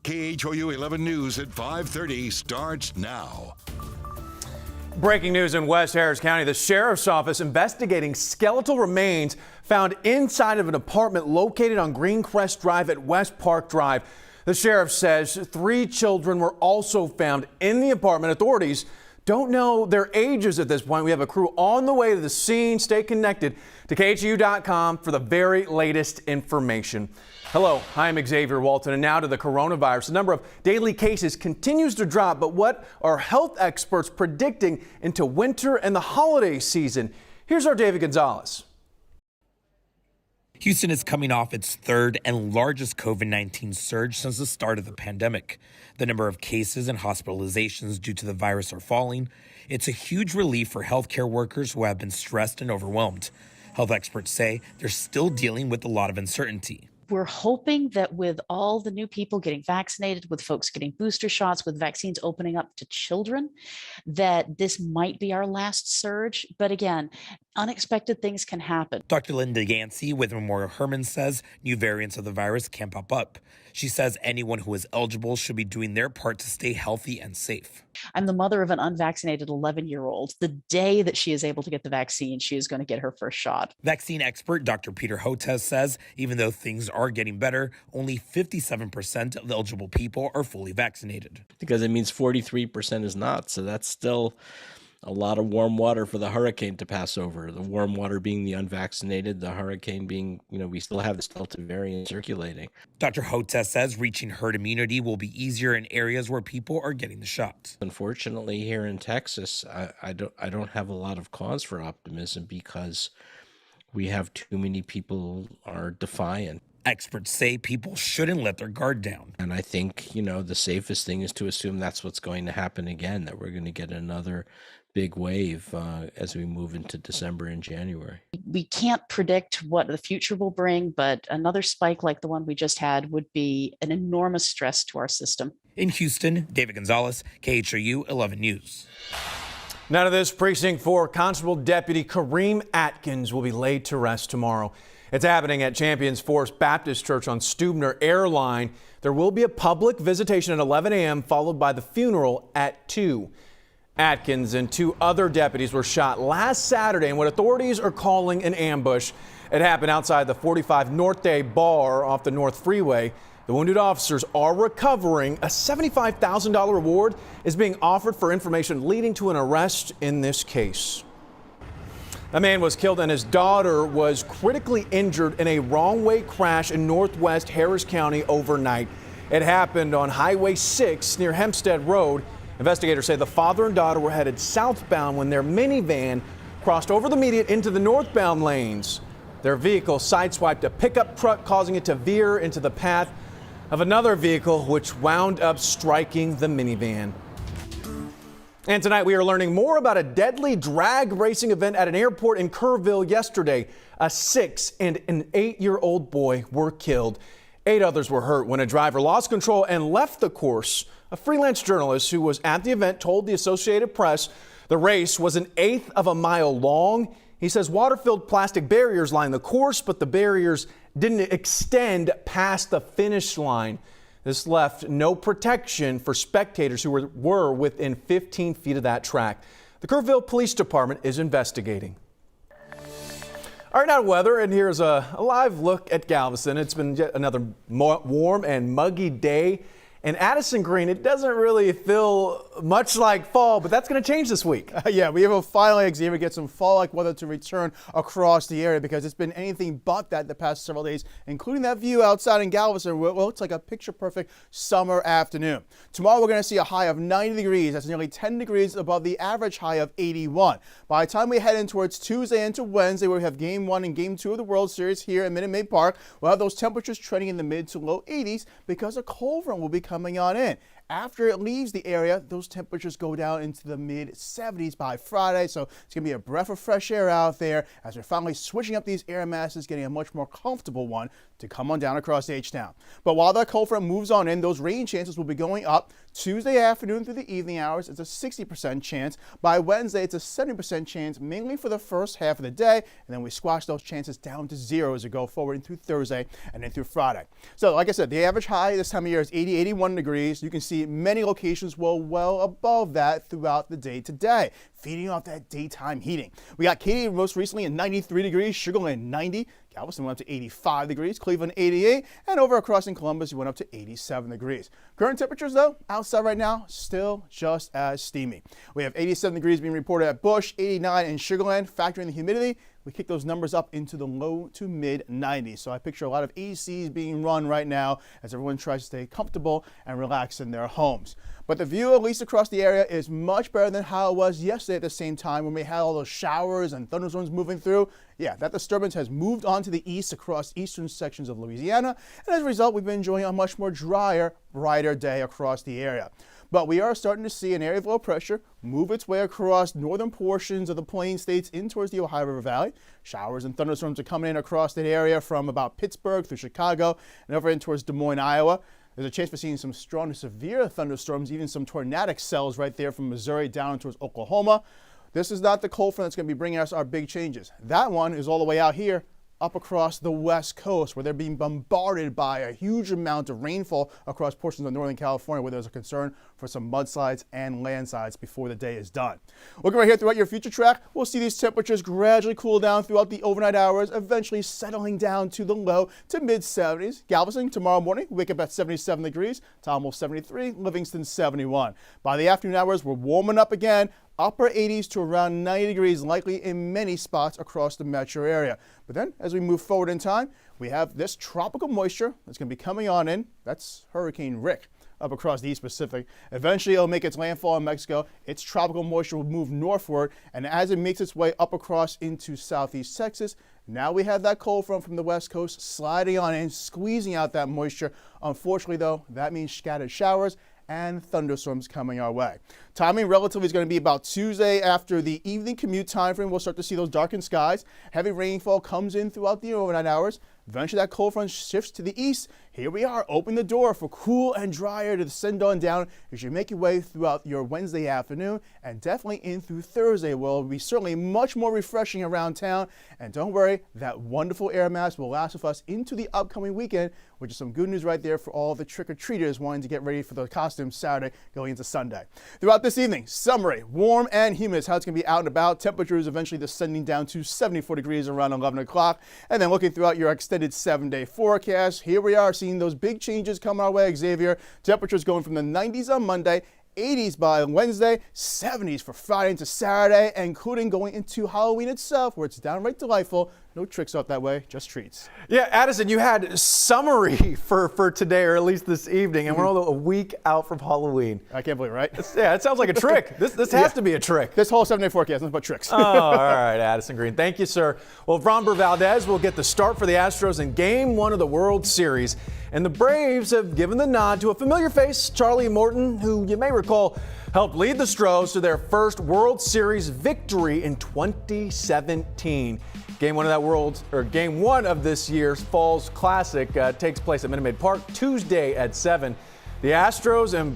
KHOU 11 News at 5:30 starts now. Breaking news in West Harris County. The sheriff's office investigating skeletal remains found inside of an apartment located on Greencrest Drive at West Park Drive. The sheriff says 3 children were also found in the apartment. Authorities don't know their ages at this point. We have a crew on the way to the scene. Stay connected to KHOU.com for the very latest information. Hello, I'm Xavier Walton, and now to the coronavirus. The number of daily cases continues to drop, but what are health experts predicting into winter and the holiday season? Here's our David Gonzalez. Houston is coming off its third and largest COVID-19 surge since the start of the pandemic. The number of cases and hospitalizations due to the virus are falling. It's a huge relief for healthcare workers who have been stressed and overwhelmed. Health experts say they're still dealing with a lot of uncertainty. We're hoping that with all the new people getting vaccinated, with folks getting booster shots, with vaccines opening up to children, that this might be our last surge. But again, unexpected things can happen. Dr. Linda Yancey with Memorial Hermann says new variants of the virus can pop up. She says anyone who is eligible should be doing their part to stay healthy and safe. I'm the mother of an unvaccinated 11-year-old. The day that she is able to get the vaccine, she is going to get her first shot. Vaccine expert Dr. Peter Hotez says even though things are getting better, only 57% of eligible people are fully vaccinated. Because it means 43% is not. So that's still a lot of warm water for the hurricane to pass over. The warm water being the unvaccinated, the hurricane being, we still have this Delta variant circulating. Dr. Hotez says reaching herd immunity will be easier in areas where people are getting the shot. Unfortunately, here in Texas, I don't have a lot of cause for optimism because we have too many people are defiant. Experts say people shouldn't let their guard down. And I think, the safest thing is to assume that's what's going to happen again, that we're going to get another big wave as we move into December and January. We can't predict what the future will bring, but another spike like the one we just had would be an enormous stress to our system. In Houston, David Gonzalez, KHOU 11 News. Now to this, Precinct 4 Constable Deputy Kareem Atkins will be laid to rest tomorrow. It's happening at Champions Forest Baptist Church on Stubner Airline. There will be a public visitation at 11 a.m. followed by the funeral at 2. Atkins and 2 other deputies were shot last Saturday in what authorities are calling an ambush. It happened outside the 45 Norte bar off the North Freeway. The wounded officers are recovering. A $75,000 reward is being offered for information leading to an arrest in this case. A man was killed and his daughter was critically injured in a wrong-way crash in northwest Harris County overnight. It happened on Highway 6 near Hempstead Road. Investigators say the father and daughter were headed southbound when their minivan crossed over the median into the northbound lanes. Their vehicle sideswiped a pickup truck, causing it to veer into the path of another vehicle, which wound up striking the minivan. And tonight we are learning more about a deadly drag racing event at an airport in Kerrville yesterday. A 6- and an 8-year-old boy were killed. 8 others were hurt when a driver lost control and left the course. A freelance journalist who was at the event told the Associated Press the race was an 1/8 of a mile long. He says water-filled plastic barriers lined the course, but the barriers didn't extend past the finish line. This left no protection for spectators who were within 15 feet of that track. The Kerrville Police Department is investigating. All right, now weather, and here's a live look at Galveston. It's been yet another warm and muggy day. And Addison Green, it doesn't really feel much like fall, but that's going to change this week. Yeah, we have finally, Xavier, get some fall-like weather to return across the area because it's been anything but that the past several days, including that view outside in Galveston where it looks like a picture-perfect summer afternoon. Tomorrow we're going to see a high of 90 degrees. That's nearly 10 degrees above the average high of 81. By the time we head in towards Tuesday into Wednesday, where we have Game 1 and Game 2 of the World Series here at Minute Maid Park, we'll have those temperatures trending in the mid to low 80s because a cold front will be coming on in. after it leaves the area, those temperatures go down into the mid-70s by Friday. So it's going to be a breath of fresh air out there as we're finally switching up these air masses, getting a much more comfortable one to come on down across H-Town. But while that cold front moves on in, those rain chances will be going up. Tuesday afternoon through the evening hours, it's a 60% chance. By Wednesday, it's a 70% chance, mainly for the first half of the day. And then we squash those chances down to zero as we go forward into Thursday and then through Friday. So like I said, the average high this time of year is 80, 81 degrees. You can see many locations well above that throughout the day today, feeding off that daytime heating. We got Katy most recently at 93 degrees, Sugar Land 90, Galveston went up to 85 degrees, Cleveland 88, and over across in Columbus, you went up to 87 degrees. Current temperatures, though, outside right now, still just as steamy. We have 87 degrees being reported at Bush, 89 in Sugar Land. Factoring the humidity, we kick those numbers up into the low to mid 90s. So I picture a lot of ACs being run right now as everyone tries to stay comfortable and relax in their homes. But the view, at least across the area, is much better than how it was yesterday at the same time when we had all those showers and thunderstorms moving through. Yeah, that disturbance has moved on to the east across eastern sections of Louisiana. And as a result, we've been enjoying a much more drier, brighter day across the area. But we are starting to see an area of low pressure move its way across northern portions of the Plain States in towards the Ohio River Valley. Showers and thunderstorms are coming in across that area from about Pittsburgh through Chicago and over in towards Des Moines, Iowa. There's a chance for seeing some strong to severe thunderstorms, even some tornadic cells right there from Missouri down towards Oklahoma. This is not the cold front that's going to be bringing us our big changes. That one is all the way out here up across the West Coast, where they're being bombarded by a huge amount of rainfall across portions of Northern California, where there's a concern for some mudslides and landslides before the day is done. Looking right here throughout your future track, we'll see these temperatures gradually cool down throughout the overnight hours, eventually settling down to the low to mid 70s. Galveston tomorrow morning, wake up at 77 degrees, Tomball 73, Livingston 71. By the afternoon hours, we're warming up again. Upper 80s to around 90 degrees likely in many spots across the metro area. But then as we move forward in time, we have this tropical moisture that's going to be coming on in. That's Hurricane Rick up across the East Pacific. Eventually it'll make its landfall in Mexico. Its tropical moisture will move northward, and as it makes its way up across into southeast Texas, now we have that cold front from the West Coast sliding on in, squeezing out that moisture. Unfortunately though, that means scattered showers and thunderstorms coming our way. Timing relatively is going to be about Tuesday after the evening commute time frame. We'll start to see those darkened skies. Heavy rainfall comes in throughout the overnight hours. Eventually that cold front shifts to the east. Here we are, open the door for cool and drier to descend on down as you make your way throughout your Wednesday afternoon and definitely in through Thursday, where it'll be certainly much more refreshing around town. And don't worry, that wonderful air mass will last with us into the upcoming weekend, which is some good news right there for all the trick-or-treaters wanting to get ready for the costumes Saturday going into Sunday. Throughout this evening, summery, warm and humid is how it's going to be out and about. Temperatures eventually descending down to 74 degrees around 11 o'clock. And then looking throughout your extended 7-day forecast, here we are seeing those big changes come our way, Xavier. Temperatures going from the 90s on Monday, 80s by Wednesday, 70s for Friday into Saturday, including going into Halloween itself, where it's downright delightful. No tricks up that way, just treats. Yeah, Addison, you had summary for today, or at least this evening, and we're only a week out from Halloween. I can't believe it, right? Yeah, it sounds like a trick. This has to be a trick. This whole 7-day forecast, nothing but tricks. Oh, all right, Addison Green. Thank you, sir. Well, Framber Valdez will get the start for the Astros in Game 1 of the World Series. And the Braves have given the nod to a familiar face, Charlie Morton, who you may recall helped lead the Stros to their first World Series victory in 2017. Game 1 of this year's Falls Classic takes place at Minute Maid Park Tuesday at 7. The Astros and